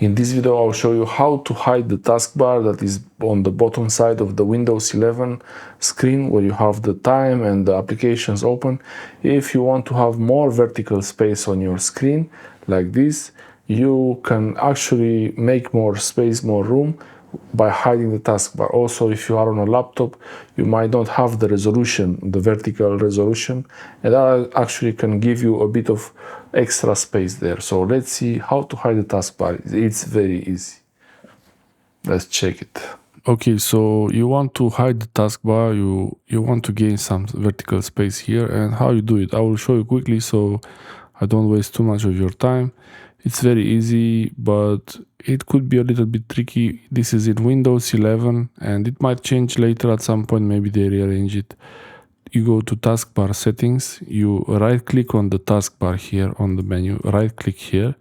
In this video, I'll show you how to hide the taskbar that is on the bottom side of the Windows 11 screen where you have the time and the applications open. If you want to have more vertical space on your screen like this, you can actually make more space, more room by hiding the taskbar. Also, if you are on a laptop, you might not have the resolution, the vertical resolution, and that actually can give you a bit of extra space there. So let's see how to hide the taskbar. It's very easy. Let's check it. Okay, so you want to hide the taskbar, you want to gain some vertical space here, and how you do it, I will show you quickly so I don't waste too much of your time. It's very easy, but it could be a little bit tricky. This is in Windows 11 and it might change later at some point, maybe they rearrange it. You go to taskbar settings, you right click on the taskbar here on the menu, right click here,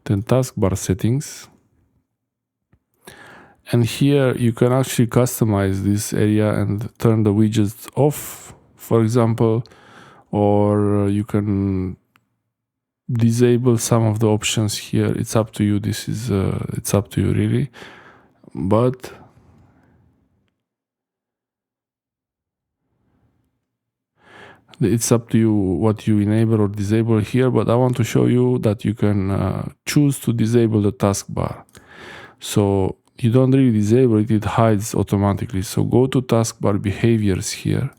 then taskbar settings. And here you can actually customize this area and turn the widgets off, for example, or you can disable some of the options here. It's up to you. This is it's up to you really, but it's up to you what you enable or disable here. But I want to show you that you can choose to disable the taskbar. So you don't really disable it, it hides automatically. So go to taskbar behaviors here,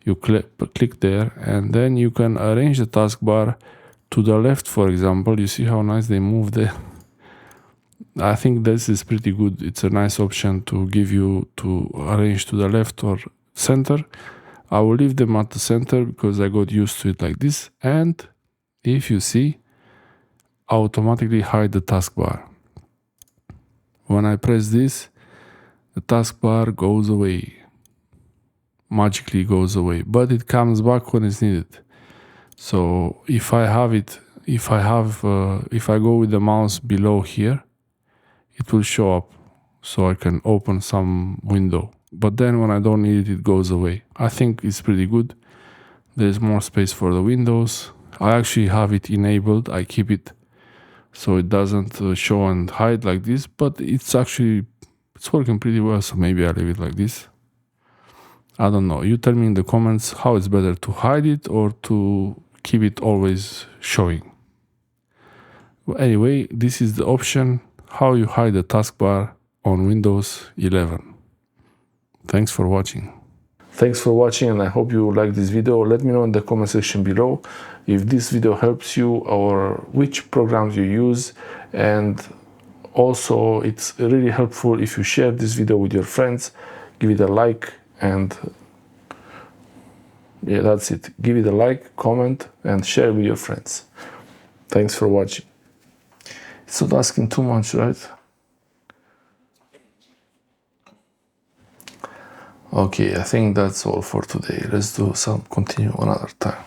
you click there, and then you can arrange the taskbar to the left, for example. You see how nice they move there. I think this is pretty good. It's a nice option to give you to arrange to the left or center. I will leave them at the center because I got used to it like this. And if you see, automatically hide the taskbar. When I press this, the taskbar goes away. Magically goes away, but it comes back when it's needed. So if I have it, if I go with the mouse below here, it will show up so I can open some window. But then when I don't need it, it goes away. I think it's pretty good. There's more space for the windows. I actually have it enabled. I keep it so it doesn't show and hide like this, but it's working pretty well. So maybe I'll leave it like this. I don't know. You tell me in the comments how it's better to hide it or to keep it always showing. Well, anyway, this is the option how you hide the taskbar on Windows 11. Thanks for watching. Thanks for watching, and I hope you like this video. Let me know in the comment section below if this video helps you or which programs you use. And also it's really helpful if you share this video with your friends. Give it a like, and yeah, that's it. Give it a like, comment, and share with your friends. Thanks for watching. It's not asking too much, right? Okay, I think that's all for today. Let's continue another time.